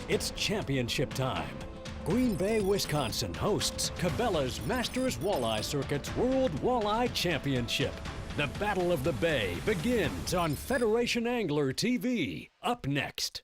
It's championship time. Green Bay, Wisconsin hosts Cabela's Masters Walleye Circuit's World Walleye Championship. The Battle of the Bay begins on Federation Angler TV. Up next.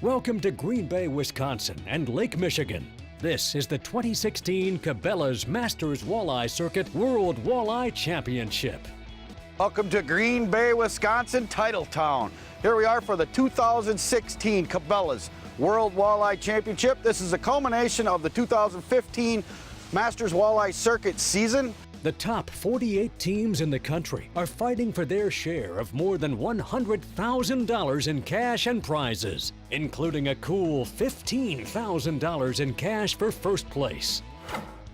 Welcome to Green Bay, Wisconsin and Lake Michigan. This is the 2016 Cabela's Masters Walleye Circuit World Walleye Championship. Welcome to Green Bay, Wisconsin, Title Town. Here we are for the 2016 Cabela's World Walleye Championship. This is a culmination of the 2015 Masters Walleye Circuit season. The top 48 teams in the country are fighting for their share of more than $100,000 in cash and prizes, including a cool $15,000 in cash for first place.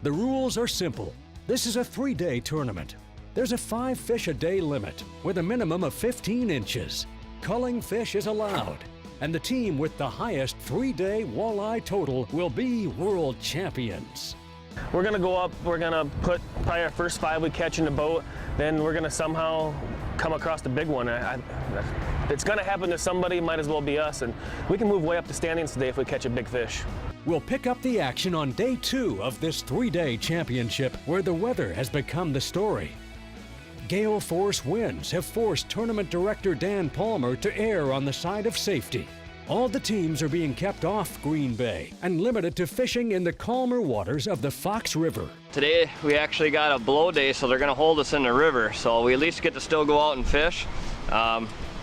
The rules are simple. This is a 3-day tournament. There's a 5-fish-a-day limit with a minimum of 15 inches. Culling fish is allowed, and the team with the highest 3-day walleye total will be world champions. We're gonna go up, we're gonna put probably our first 5 we catch in the boat, then we're gonna somehow come across the big one. It's gonna happen to somebody, might as well be us, and we can move way up the standings today if we catch a big fish. We'll pick up the action on day 2 of this 3-day championship, where the weather has become the story. Gale force winds have forced tournament director Dan Palmer to err on the side of safety. All the teams are being kept off Green Bay and limited to fishing in the calmer waters of the Fox River. Today we actually got a blow day, so they're going to hold us in the river, so we at least get to still go out and fish.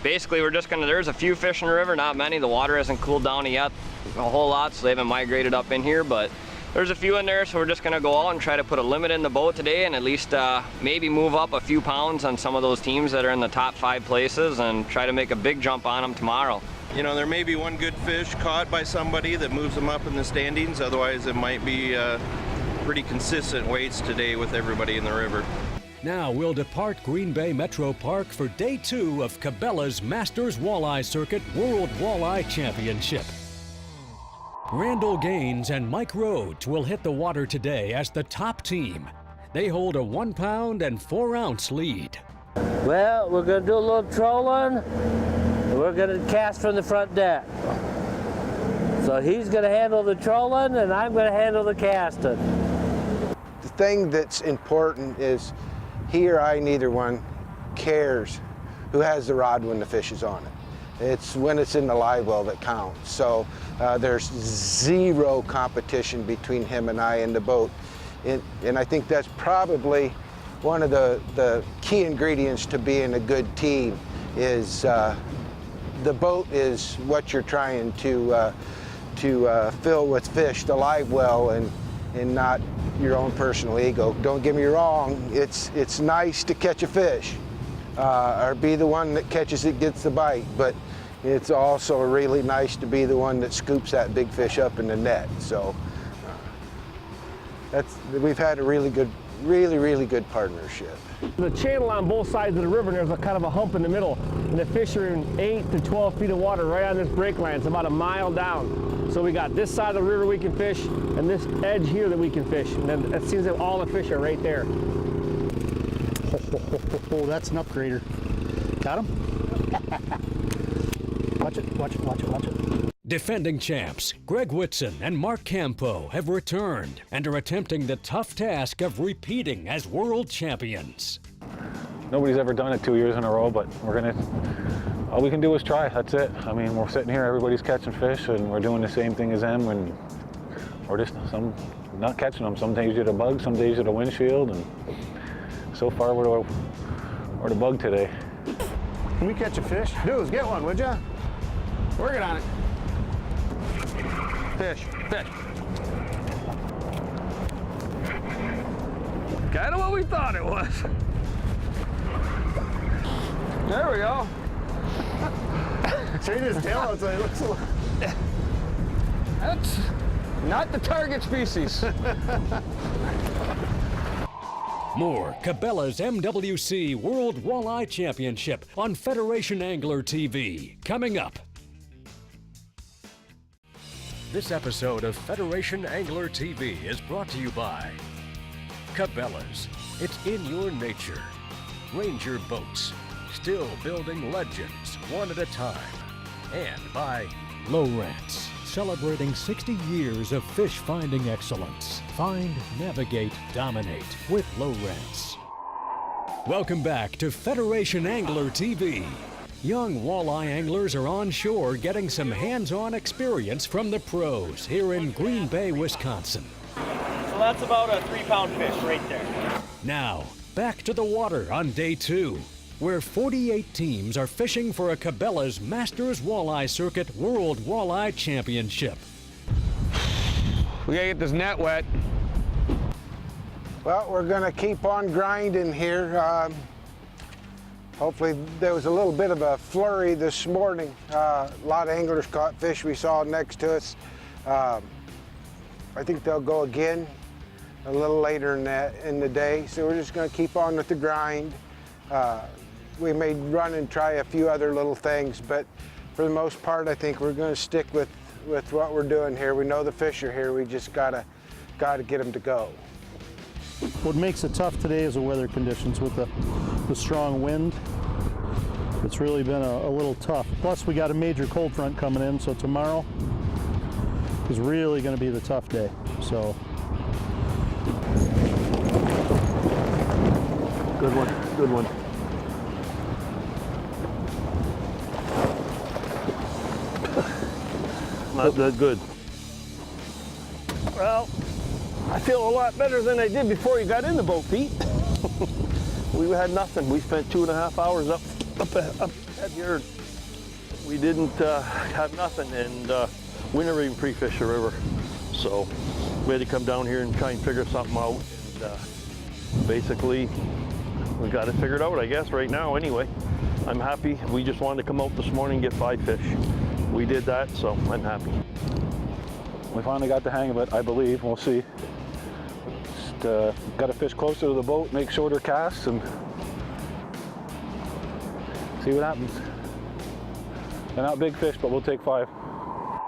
Basically we're just there's a few fish in the river, not many. The water hasn't cooled down yet a whole lot, so they haven't migrated up in here, but there's a few in there, so we're just going to go out and try to put a limit in the boat today and at least maybe move up a few pounds on some of those teams that are in the top 5 places and try to make a big jump on them tomorrow. You know, there may be one good fish caught by somebody that moves them up in the standings. Otherwise, it might be pretty consistent weights today with everybody in the river. Now we'll depart Green Bay Metro Park for day 2 of Cabela's Masters Walleye Circuit World Walleye Championship. Randall Gaines and Mike Rhodes will hit the water today as the top team. They hold a 1-pound and 4-ounce lead. Well, we're going to do a little trolling. We're going to cast from the front deck. So he's going to handle the trolling and I'm going to handle the casting. The thing that's important is he or I, neither one, cares who has the rod when the fish is on it. It's when it's in the live well that counts. So there's zero competition between him and I in the boat. And I think that's probably one of the key ingredients to being a good team is the boat is what you're trying to fill with fish, the live well, and not your own personal ego. Don't get me wrong, it's nice to catch a fish or be the one that catches it, gets the bite, but it's also really nice to be the one that scoops that big fish up in the net. So we've had a really good partnership. The channel on both sides of the river, and there's a kind of a hump in the middle, and the fish are in 8 to 12 feet of water right on this break line. It's about a mile down. So we got this side of the river we can fish, and this edge here that we can fish. And then it seems that all the fish are right there. Oh, that's an upgrader. Got him? Watch it, watch it, watch it, watch it. Defending champs Greg Whitson and Mark Campo have returned and are attempting the tough task of repeating as world champions. Nobody's ever done it 2 years in a row, but all we can do is try, that's it. I mean, we're sitting here, everybody's catching fish, and we're doing the same thing as them, and we're just not catching them. Some days you're the bug, some days you're the windshield, and so far we're the bug today. Can we catch a fish? Dudes, get one, would ya? Working on it. Fish, fish. Kind of what we thought it was. There we go. Change his tail out so he looks a little... Not the target species. More Cabela's MWC World Walleye Championship on Federation Angler TV, coming up. This episode of Federation Angler TV is brought to you by Cabela's. It's in your nature. Ranger Boats, still building legends one at a time. And by Lowrance, celebrating 60 years of fish finding excellence. Find, navigate, dominate with Lowrance. Welcome back to Federation Angler TV. Young walleye anglers are on shore getting some hands-on experience from the pros here in Green Bay, Wisconsin. So that's about a 3-pound fish right there. Now, back to the water on day 2, where 48 teams are fishing for a Cabela's Masters Walleye Circuit World Walleye Championship. We gotta get this net wet. Well, we're gonna keep on grinding here. Hopefully there was a little bit of a flurry this morning. A lot of anglers caught fish we saw next to us. I think they'll go again a little later in the day. So we're just gonna keep on with the grind. We may run and try a few other little things, but for the most part, I think we're gonna stick with what we're doing here. We know the fish are here. We just gotta get them to go. What makes it tough today is the weather conditions with the strong wind. It's really been a little tough. Plus we got a major cold front coming in, so tomorrow is really gonna be the tough day. So. Good one, good one. Not that good. Well, I feel a lot better than I did before you got in the boat, Pete. We had nothing. We spent 2.5 hours up at here. We didn't have nothing, and we never even pre-fished the river. So we had to come down here and try and figure something out. And basically, we got it figured out, I guess, right now anyway. I'm happy. We just wanted to come out this morning and get 5 fish. We did that, so I'm happy. We finally got the hang of it, I believe. We'll see. Just got to fish closer to the boat, make shorter casts, and see what happens. They're not big fish, but we'll take 5.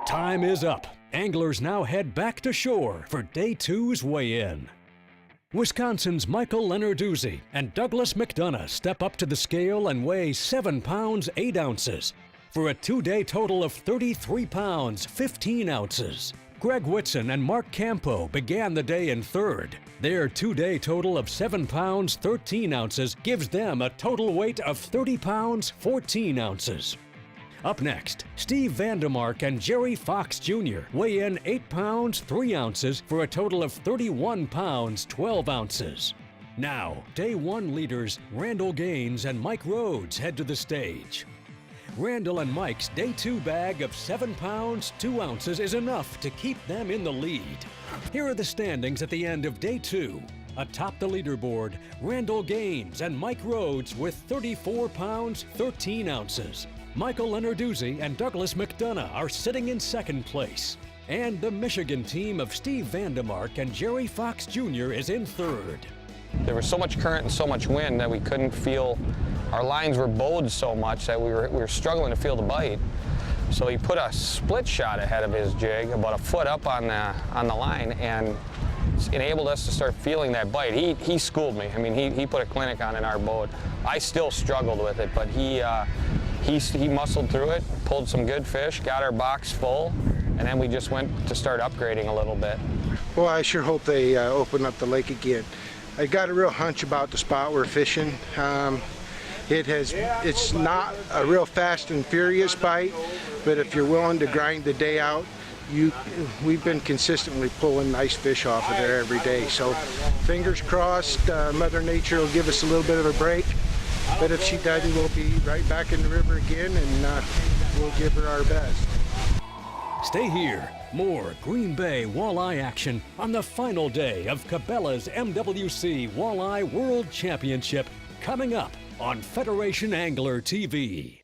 Time is up. Anglers now head back to shore for day 2's weigh-in. Wisconsin's Michael Lenarduzzi and Douglas McDonough step up to the scale and weigh 7 pounds 8 ounces for a 2-day total of 33 pounds 15 ounces. Greg Whitson and Mark Campo began the day in 3rd. Their 2-day total of 7 pounds 13 ounces gives them a total weight of 30 pounds 14 ounces. Up next, Steve Vandermark and Jerry Fox Jr. weigh in 8 pounds 3 ounces for a total of 31 pounds 12 ounces. Now, day 1 leaders Randall Gaines and Mike Rhodes head to the stage. Randall and Mike's day 2 bag of 7 pounds 2 ounces is enough to keep them in the lead. Here are the standings at the end of day 2. Atop the leaderboard, Randall Gaines and Mike Rhodes with 34 pounds 13 ounces. Michael Lenarduzzi and Douglas McDonough are sitting in 2nd place. And the Michigan team of Steve Vandermark and Jerry Fox Jr. is in 3rd. There was so much current and so much wind that we couldn't feel, our lines were bowed so much that we were struggling to feel the bite. So he put a split shot ahead of his jig, about a foot up on the line, and enabled us to start feeling that bite. He schooled me. I mean, he put a clinic on in our boat. I still struggled with it, but he muscled through it, pulled some good fish, got our box full, and then we just went to start upgrading a little bit. Well, I sure hope they open up the lake again. I got a real hunch about the spot we're fishing. It's not a real fast and furious bite, but if you're willing to grind the day out, we've been consistently pulling nice fish off of there every day. So fingers crossed, Mother Nature will give us a little bit of a break. But if she doesn't, we'll be right back in the river again, and we'll give her our best. Stay here. More Green Bay walleye action on the final day of Cabela's MWC Walleye World Championship coming up on Federation Angler TV.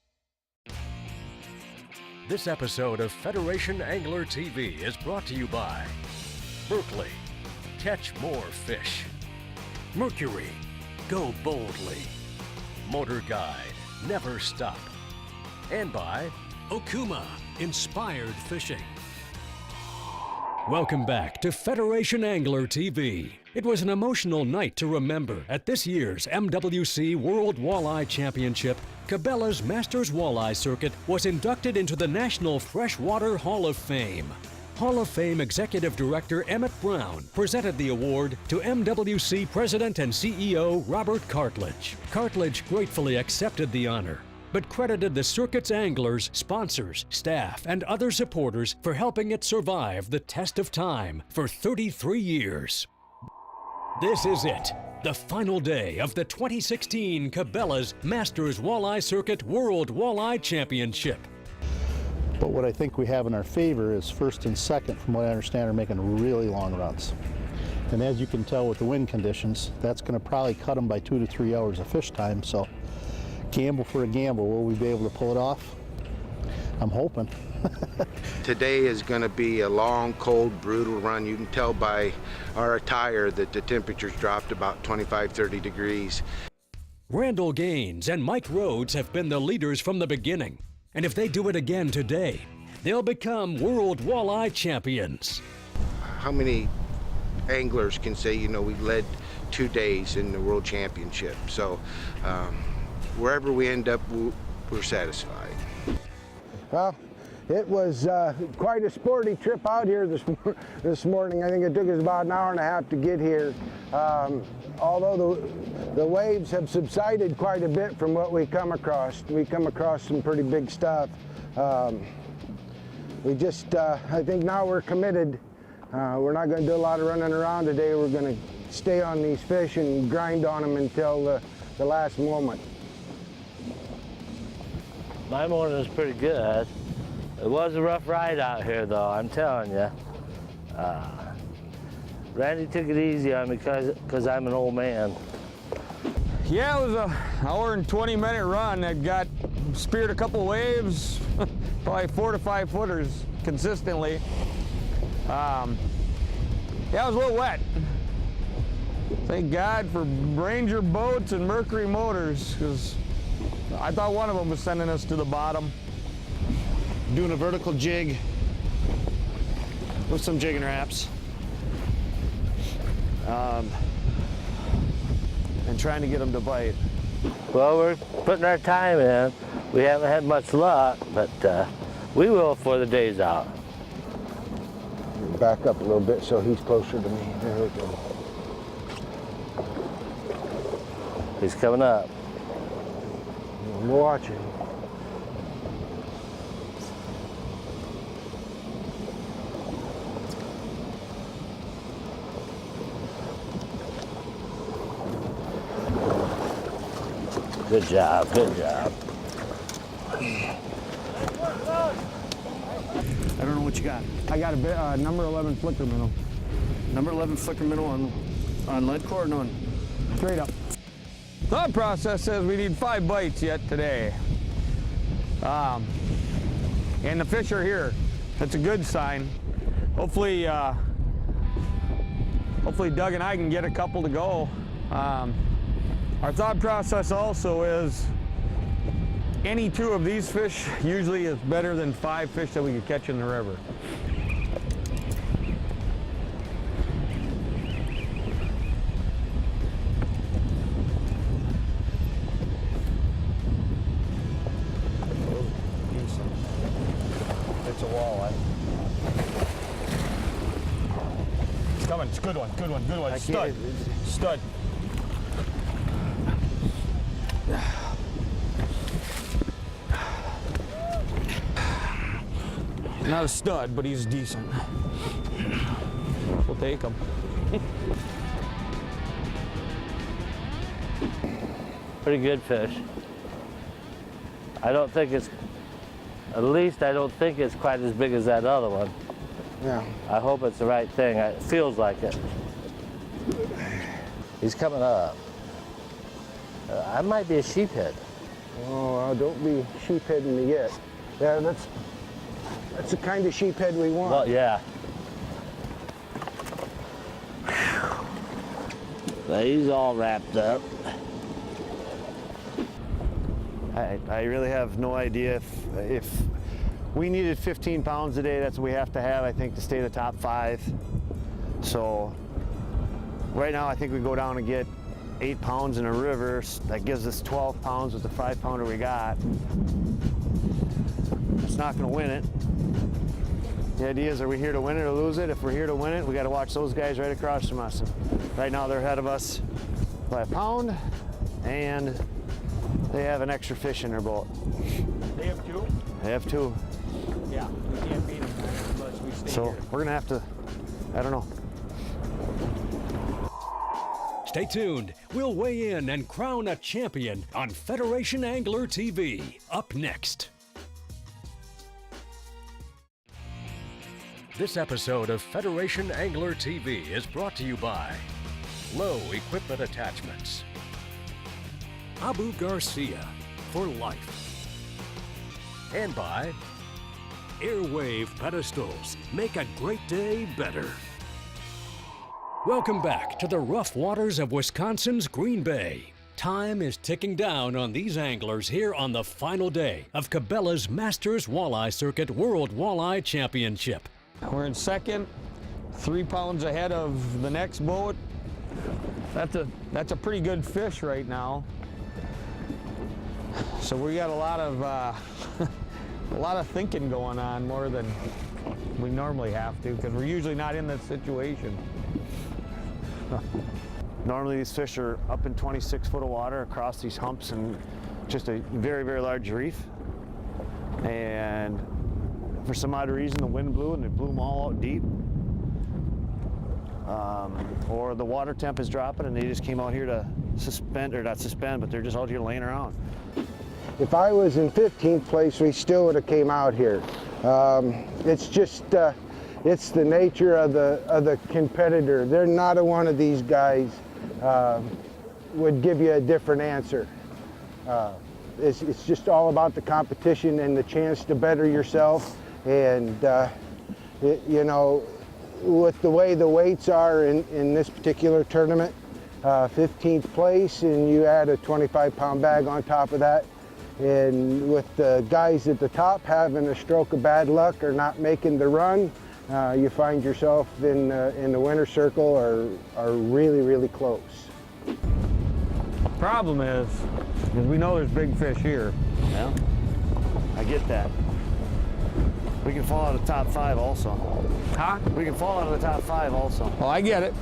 This episode of Federation Angler TV is brought to you by Berkley, catch more fish. Mercury, go boldly. MotorGuide, never stop. And by Okuma, inspired fishing. Welcome back to Federation Angler TV. It was an emotional night to remember at this year's MWC World Walleye Championship. Cabela's Masters Walleye Circuit was inducted into the National Freshwater Hall of Fame. Hall of Fame Executive Director Emmett Brown presented the award to MWC President and CEO Robert Cartledge. Cartledge gratefully accepted the honor, but credited the circuit's anglers, sponsors, staff, and other supporters for helping it survive the test of time for 33 years. This is it, the final day of the 2016 Cabela's Masters Walleye Circuit World Walleye Championship. But what I think we have in our favor is first and second, from what I understand, are making really long runs. And as you can tell with the wind conditions, that's going to probably cut them by 2 to 3 hours of fish time. So gamble for a gamble. Will we be able to pull it off? I'm hoping. Today is going to be a long, cold, brutal run. You can tell by our attire that the temperatures dropped about 25-30 degrees. Randall Gaines and Mike Rhodes have been the leaders from the beginning. And if they do it again today, they'll become World Walleye Champions. How many anglers can say, you know, we led 2 days in the World Championship? So wherever we end up, we're satisfied. Well, it was quite a sporty trip out here this morning. I think it took us about an hour and a half to get here. Although the waves have subsided quite a bit from what we come across. We come across some pretty big stuff. We just, I think now we're committed. We're not going to do a lot of running around today. We're going to stay on these fish and grind on them until the last moment. My morning was pretty good. It was a rough ride out here, though, I'm telling you. Randy took it easy on me because I'm an old man. Yeah, it was an hour and 20-minute run that got speared a couple waves, probably 4 to 5 footers consistently. Yeah, it was a little wet. Thank God for Ranger boats and Mercury motors, because I thought one of them was sending us to the bottom. Doing a vertical jig with some jigging wraps. And trying to get them to bite. Well, we're putting our time in. We haven't had much luck, but we will before the day's out. Back up a little bit so he's closer to me. There we go. He's coming up. I'm watching. Good job, good job. I don't know what you got. I got a bit, number 11 flicker minnow. Number 11 flicker minnow on lead core and on Straight up. Thought process says we need 5 bites yet today. And the fish are here. That's a good sign. Hopefully, hopefully Doug and I can get a couple to go. Our thought process also is any 2 of these fish usually is better than 5 fish that we could catch in the river. It's a walleye. It's coming. It's a good one. Good one. Good one. Stud. Stud. Not a stud, but he's decent. We'll take him. Pretty good fish. I don't think it's, at least I don't think it's quite as big as that other one. Yeah. I hope it's the right thing. It feels like it. He's coming up. I might be a sheephead. Oh, don't be sheepheading me yet. Yeah, That's the kind of sheephead we want. Well, yeah. So he's all wrapped up. I really have no idea if we needed 15 pounds a day. That's what we have to have, I think, to stay in the top 5. So right now I think we go down and get 8 pounds in a river. That gives us 12 pounds with the 5-pounder we got. It's not going to win it. The idea is, are we here to win it or lose it? If we're here to win it, we got to watch those guys right across from us. And right now they're ahead of us by a pound, and they have an extra fish in their boat. They have 2? They have 2. Yeah, we can't beat them unless we stay So here. we're going to have to, I don't know. Stay tuned. We'll weigh in and crown a champion on Federation Angler TV. Up next. This episode of Federation Angler TV is brought to you by Low Equipment Attachments, Abu Garcia for life, and by Airwave Pedestals. Make a great day better. Welcome back to the rough waters of Wisconsin's Green Bay. Time is ticking down on these anglers here on the final day of Cabela's Masters Walleye Circuit World Walleye Championship. We're in second, 3 pounds ahead of the next boat. That's a pretty good fish right now. So we got a lot of thinking going on, more than we normally have to, because we're usually not in that situation. Normally these fish are up in 26 foot of water across these humps and just a very, very large reef. And for some odd reason, the wind blew and it blew them all out deep. Or the water temp is dropping and they just came out here to suspend, or not suspend, but they're just out here laying around. If I was in 15th place, we still would have came out here. It's just, it's the nature of the competitor. They're not a one of these guys would give you a different answer. It's just all about the competition and the chance to better yourself. And you know, with the way the weights are in this particular tournament, 15th place, and you add a 25-pound bag on top of that, and with the guys at the top having a stroke of bad luck or not making the run, you find yourself in the winner's circle or are really, really close. Problem is we know there's big fish here. Yeah, I get that. We can fall out of the top 5 also. Huh? We can fall out of the top 5 also. Well, I get it.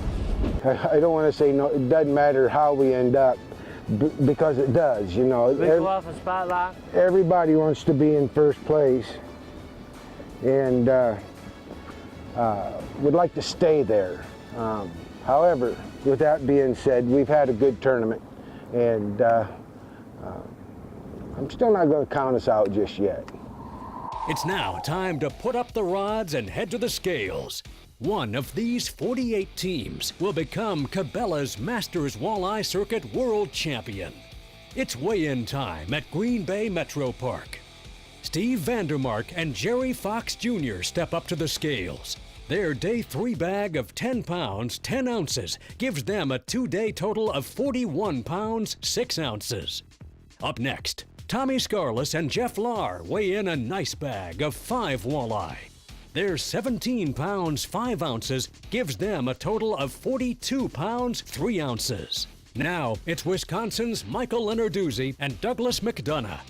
I don't want to say no, it doesn't matter how we end up, because it does, you know. We go off a spotlight. Everybody wants to be in first place and would like to stay there. However, with that being said, we've had a good tournament, and I'm still not going to count us out just yet. It's now time to put up the rods and head to the scales. One of these 48 teams will become Cabela's Masters Walleye Circuit World Champion. It's weigh-in time at Green Bay Metro Park. Steve Vandermark and Jerry Fox Jr. step up to the scales. Their day 3 bag of 10 pounds, 10 ounces gives them a 2-day total of 41 pounds, 6 ounces. Up next, Tommy Scarless and Jeff Lahr weigh in a nice bag of 5 walleye. Their 17 pounds, 5 ounces gives them a total of 42 pounds, 3 ounces. Now, it's Wisconsin's Michael Lenarduzzi and Douglas McDonough.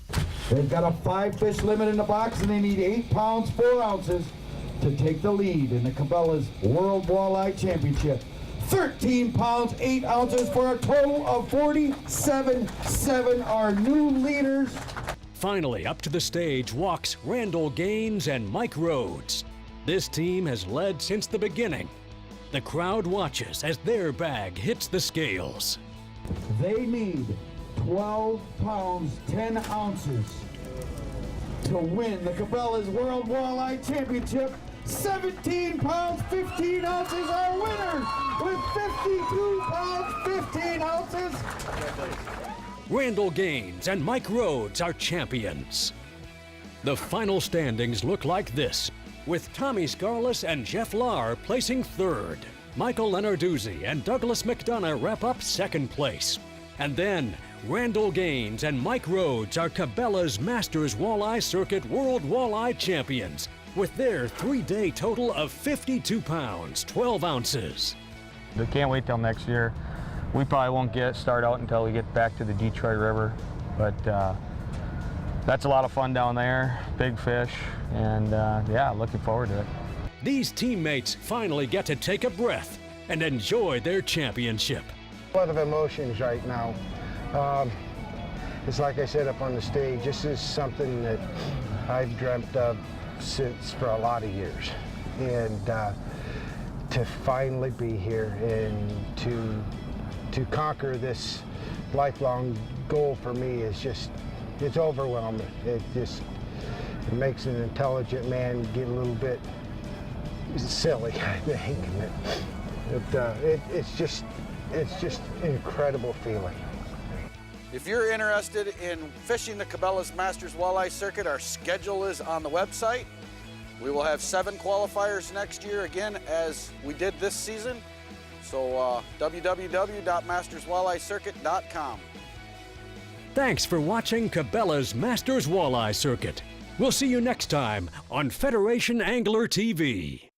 They've got a 5-fish limit in the box and they need 8 pounds, 4 ounces to take the lead in the Cabela's World Walleye Championship. 13 pounds, 8 ounces for a total of 47.7 are new leaders. Finally, up to the stage walks Randall Gaines and Mike Rhodes. This team has led since the beginning. The crowd watches as their bag hits the scales. They need 12 pounds, 10 ounces to win the Cabela's World Walleye Championship. 17 pounds, 15 ounces are winners with 52 pounds, 15 ounces. Randall Gaines and Mike Rhodes are champions. The final standings look like this, with Tommy Scarless and Jeff Lahr placing third. Michael Lenarduzzi and Douglas McDonough wrap up second place. And then Randall Gaines and Mike Rhodes are Cabela's Masters Walleye Circuit World Walleye Champions with their 3-day total of 52 pounds, 12 ounces. I can't wait till next year. We probably won't start out until we get back to the Detroit River, but that's a lot of fun down there, big fish, and yeah, looking forward to it. These teammates finally get to take a breath and enjoy their championship. A lot of emotions right now. It's like I said up on the stage, this is something that I've dreamt of since for a lot of years. And to finally be here and to conquer this lifelong goal for me is just, it's overwhelming. It makes an intelligent man get a little bit silly, I think. It's just incredible feeling. If you're interested in fishing the Cabela's Masters Walleye Circuit, our schedule is on the website. We will have 7 qualifiers next year, again, as we did this season. So www.masterswalleyeCircuit.com. Thanks for watching Cabela's Masters Walleye Circuit. We'll see you next time on Federation Angler TV.